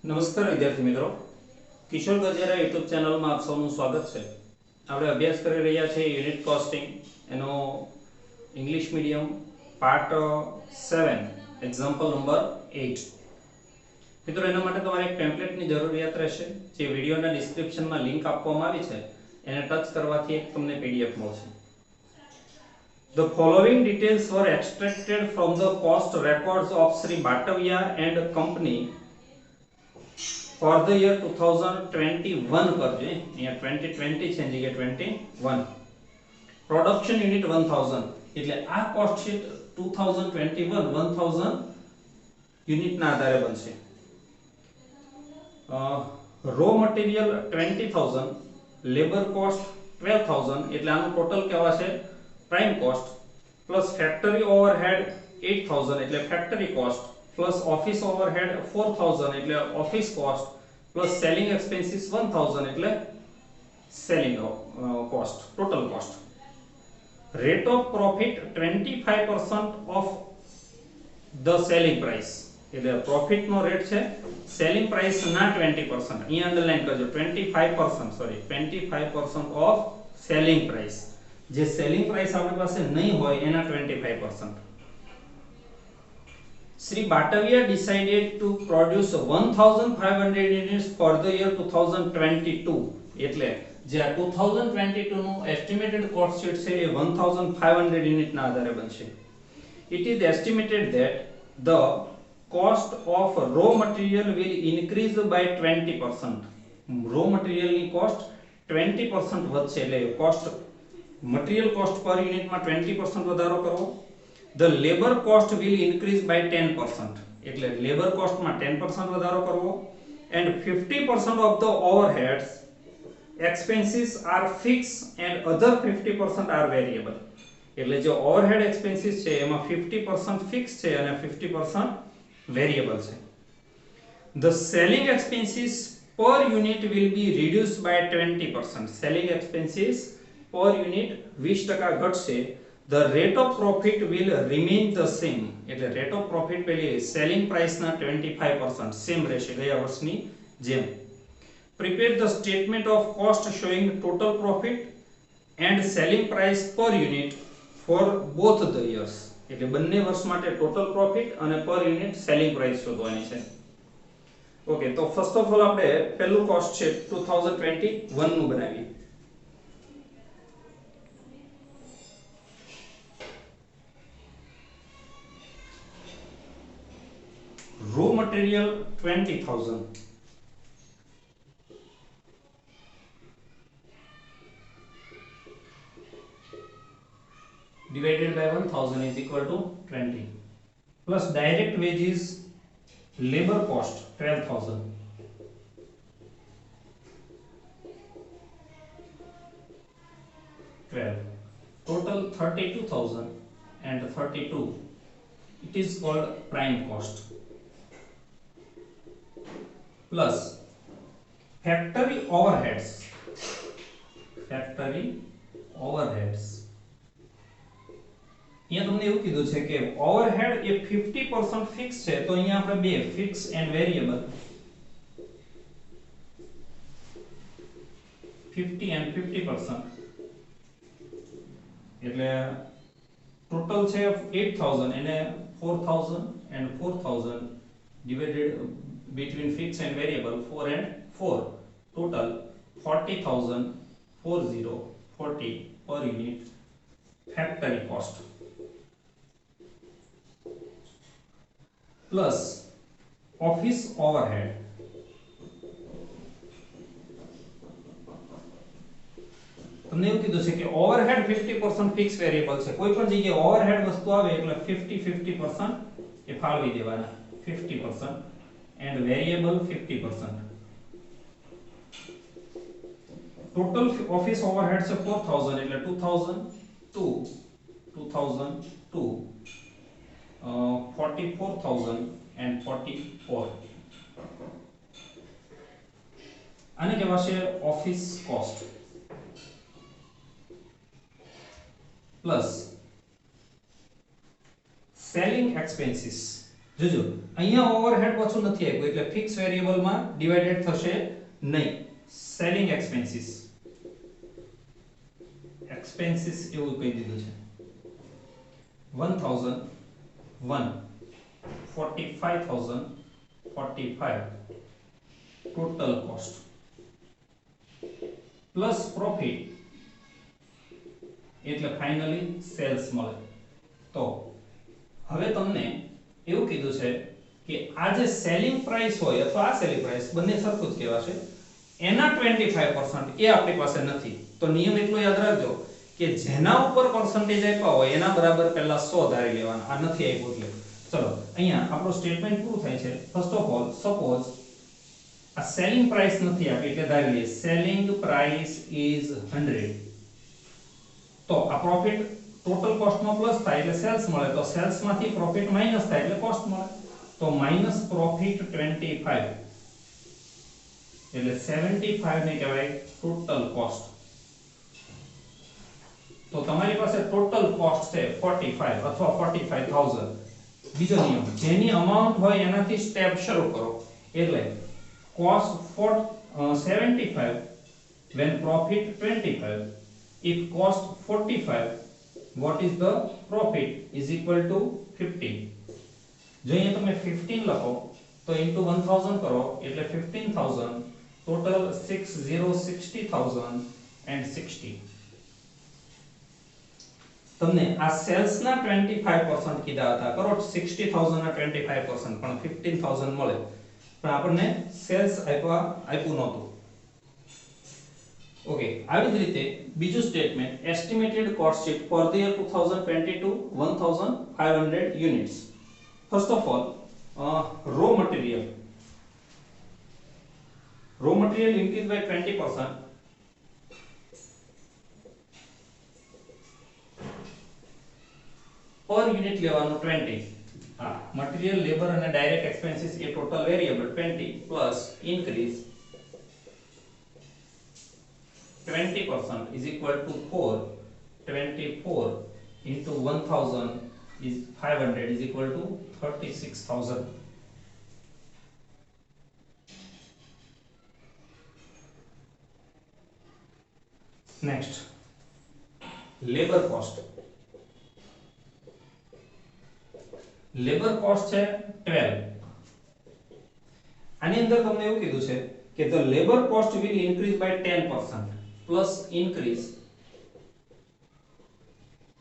નમસ્કાર વિદ્યાર્થી મિત્રો, કિશોર ગજેરા યુટ્યુબ ચેનલમાં આપ સૌનું સ્વાગત છે. આપણે અભ્યાસ કરી રહ્યા છીએ યુનિટ કોસ્ટિંગ એનો English medium part 7 example number 8. મિત્રો, એના માટે તમારે એક ટેમ્પલેટની જરૂરિયાત રહેશે. જે વિડીયોના ડિસ્ક્રિપ્શનમાં લિંક આપવામાં આવી છે એને ટચ કરવાથી એક તમને પીડીએફ મળશે. The following details were extracted from the cost records of Sri Bhatavia and Company for the year 2021 કરજો. અહીંયા 2020 છે જગ્યાએ 21. પ્રોડક્શન યુનિટ 1000 એટલે આ કોસ્ટ શીટ 2021 1000 યુનિટના આધારે બનશે. રો મટીરીયલ 20000, લેબર કોસ્ટ 12000 એટલે આનું ટોટલ કેવા છે prime cost, plus factory overhead 8000 એટલે factory cost, plus office overhead 4000 એટલે office cost, plus selling expenses 1000 એટલે selling cost, total cost. Rate of profit 25% of the selling price એટલે profit નો rate છે selling price ના 20%. અહીંયા underline કરજો 25% of selling price. જે selling price આપણી પાસે નહીં હોય એના 25%. Sri Bhatavia decided to produce 1500 units for the year 2022 એટલે જે આ 2022 નું એસ્ટિમેટેડ કોસ્ટ શીટ છે એ 1500 યુનિટ ના આધારે બનશે. It is estimated that the cost of raw material will increase by 20%. raw material ની કોસ્ટ 20% વધશે એટલે કોસ્ટ મટીરીયલ કોસ્ટ પર યુનિટમાં 20% વધારો કરવો. The labor cost will increase by 10% એટલે લેબર કોસ્ટમાં 10% વધારો કરવો. And 50% of the overheads expenses are fixed and other 50% are variable એટલે જે ઓવરહેડ એક્સપેન્સીસ છે એમાં 50% ફિક્સ છે અને 50% વેરિયેબલ છે. The selling expenses per unit will be reduced by 20%. selling expenses per unit 20% ઘટશે. The rate of profit will remain the same એટલે rate of profit પેલી selling price ના 25% સેમ રહેશે ગયા વર્ષની જેમ. Prepare the statement of cost showing total profit and selling price per unit for both the years એટલે બંને વર્ષ માટે ટોટલ પ્રોફિટ અને પર યુનિટ સેલિંગ પ્રાઇસ શોધવાની છે. ઓકે, તો ફર્સ્ટ ઓફ ઓલ આપણે પહેલું કોસ્ટ છે 2021 નું બનાવીએ. Row material 20000 divided by 1000 is equal to 20, plus direct wages labor cost 12000 12 total 32000 and 32 it is called prime cost, plus factory overheads અહીંયા તમને એવું કીધું છે કે ઓવરહેડ એ 50% ફિક્સ છે તો અહીંયા આપણે બે ફિક્સ એન્ડ વેરિયેબલ 50 and 50% એટલે ટોટલ છે 8000 એને 4000 and 4000 divided between fixed and variable 4 and 4 total 40000 40 per unit factory cost, plus office overhead તમને એવું કીધું છે કે ઓવરહેડ 50% ફિક્સ વેરિયેબલ છે. કોઈ પણ જગ્યાએ ઓવરહેડ વસ્તુ આવે એટલે 50% એ ફાળવી દેવાના 50% and variable 50%. Total office overhead છે 4000 એટલે 2002 44000 and 44 આને કહેવાશે office cost, plus selling expenses જોજો અહીંયા ઓવરહેડ પાછું નથી આપ્યું એટલે ફિક્સ વેરિયેબલ માં ડિવાઇડેડ થશે નહીં. સેલિંગ એક્સપેન્સીસ એવું કહી દીધું છે 1001 45,000 45 ટોટલ કોસ્ટ પ્લસ પ્રોફિટ એટલે ફાઇનલી સેલ્સ મળે. તો હવે તમને એવું કીધું છે કે આ જે સેલિંગ પ્રાઇસ હોય અથવા આ સેલિંગ પ્રાઇસ બંને સરખું જ કહેવાશે, એના 25% એ આપણી પાસે નથી. તો નિયમ એટલો યાદ રાખજો કે જેના ઉપર પર્સન્ટેજ આપ્યા હોય એના બરાબર પહેલા 100 ધારી લેવાના. આ નથી આપ્યું એટલે ચલો અહીંયા આપણો સ્ટેટમેન્ટ પૂરું થાય છે. ફર્સ્ટ ઓફ ઓલ સપોઝ આ સેલિંગ પ્રાઇસ નથી આપી એટલે ધારી લઈએ સેલિંગ પ્રાઇસ ઇઝ 100. તો આ પ્રોફિટ ટોટલ કોસ્ટ માં પ્લસ થાય એટલે સેલ્સ મળે, તો સેલ્સ માંથી પ્રોફિટ માઈનસ થાય એટલે કોસ્ટ મળે. તો માઈનસ પ્રોફિટ 25 એટલે 75 ને કહેવાય ટોટલ કોસ્ટ. તો તમારી પાસે ટોટલ કોસ્ટ છે 45 અથવા 45,000. બીજો નિયમ જેની અમાઉન્ટ હોય એનાથી સ્ટેપ શરૂ કરો એટલે cost for 75 when profit 25. If cost 45, what is the profit is equal to 15. જો અહીંયા તમે 15 લખો તો into 1000 કરો એટલે 15,000 total 60,060,060. તમને આ સેલ્સ ના 25% કીધા હતા કરો 60,000 ના 25% પણ 15,000 મળે પણ આપણને સેલ્સ આપ્યું નહોતું. ઓકે, આવી જ રીતે બીજું statement estimated cost sheet for the year 2022 1500 units. First of all raw material increase by 20%. Per unit લેવાનું 20. હા, મટીરીયલ લેબર અને ડાયરેક્ટ એક્સપેન્સીસ એ total variable 20 plus increase 20% is equal to 4. 24 into 1000 is 500 is equal to 36,000. Next, labor cost. Labor cost છે 12. આની અંદર તમને એવું કીધું છે કે the labor cost will increase by 10% plus increase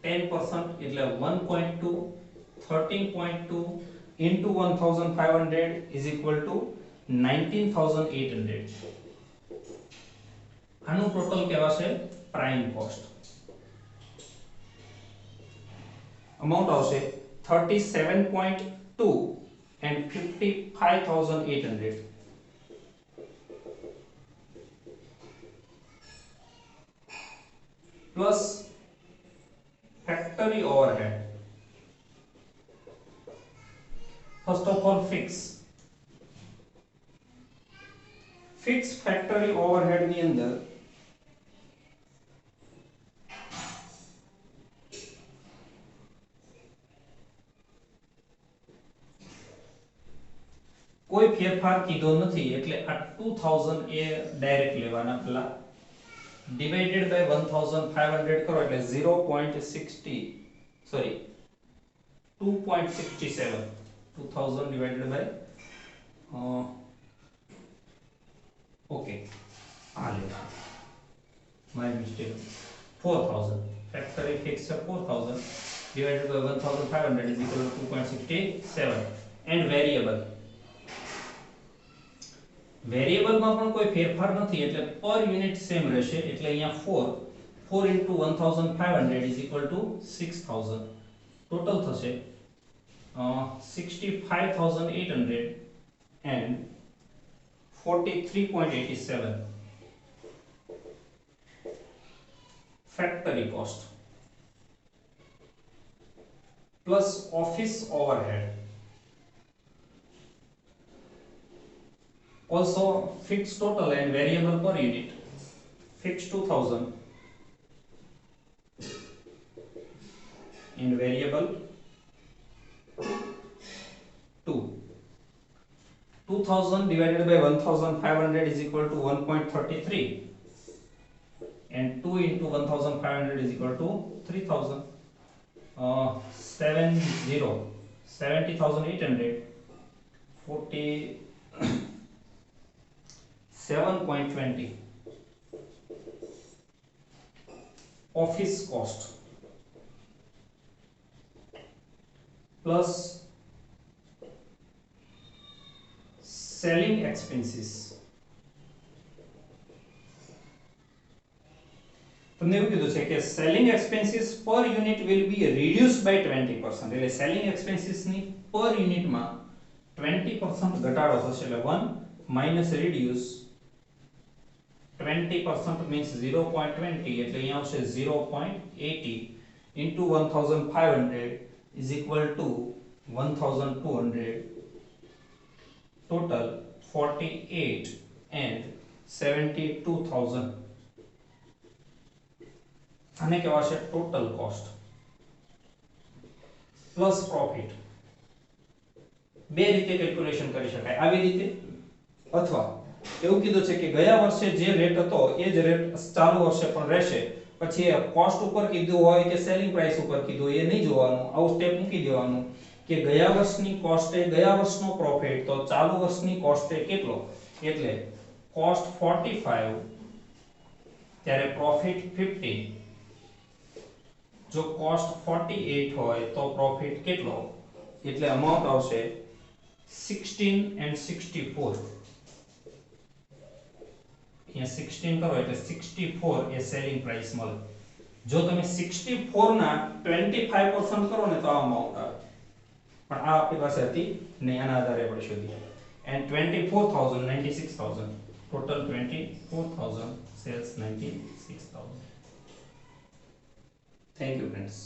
10% એટલે 1.2 13.2 into 1500 is equal to 19,800. આનું ટોટલ કહેવાશે પ્રાઇમ કોસ્ટ. અમાઉન્ટ આવશે 37.2 and 55,800. Plus factory overhead. First of all, fix factory overhead ની અંદર કોઈ ફેરફાર કીધો નથી એટલે આ 2000 એ ડાયરેક્ટ લેવાના પેલા ડિવાઇડેડ બાય 1500 કરો એટલે 0.60 sorry 2.67 2000 divided by okay my mistake 4000 factory fix 4000 divided by 1500 is equal to 2.67 and variable માં પણ કોઈ ફેરફાર નથી એટલે પર યુનિટ સેમ રહેશે એટલે અહીંયા 4 into 1500 is equal to 6000 total થશે 65,800 and 43.87 factory cost plus office overhead. Also fixed total and variable per unit. Fixed 2000 and variable 2. 2000 divided by 1500 is equal to 1.33, and 2 into 1500 is equal to 3000. 70,800 47.20 office cost plus selling expenses. તમને એવું કીધું છે કે selling expenses per unit will be reduce by 20%, એટલે selling expenses ની પર unit માં 20% ઘટાડો થશે, એટલે 1 માઈનસ રિડ્યુસ 20% means 0.20, એટલે અહીંયા આવશે 0.80 into 1500 is equal to 1200, total 48 and 72,000. આને કહેવાશે ટોટલ કોસ્ટ પ્લસ પ્રોફિટ. બે રીતે કેલ્ક્યુલેશન કરી શકાય, આવી રીતે અથવા એવું કીધું છે કે ગયા વર્ષે જે રેટ હતો એ જ રેટ ચાલુ વર્ષે પણ રહેશે, પછી કોસ્ટ ઉપર કીધું હોય કે સેલિંગ પ્રાઇસ ઉપર કીધું હોય એ નહીં જોવાનું, આવું સ્ટેપ મૂકી દેવાનું કે ગયા વર્ષની કોસ્ટે ગયા વર્ષનો પ્રોફિટ તો ચાલુ વર્ષની કોસ્ટે કેટલો, એટલે કોસ્ટ 45 ત્યારે પ્રોફિટ 50, જો કોસ્ટ 48 હોય તો પ્રોફિટ કેટલો, એટલે અમાઉન્ટ આવશે 16 and 64. અહીંયા 16 કરો એટલે 64 એ સેલિંગ પ્રાઇસ મળે. જો તમે 64 ના 25% કરો ને તો આ અમાઉન્ટ આવે, પણ આ આપણી પાસે હતી નહીં, આના આધારે આપણે શોધીએ. and 24,000 96,000, total 24,000 sales 96,000. Thank you friends.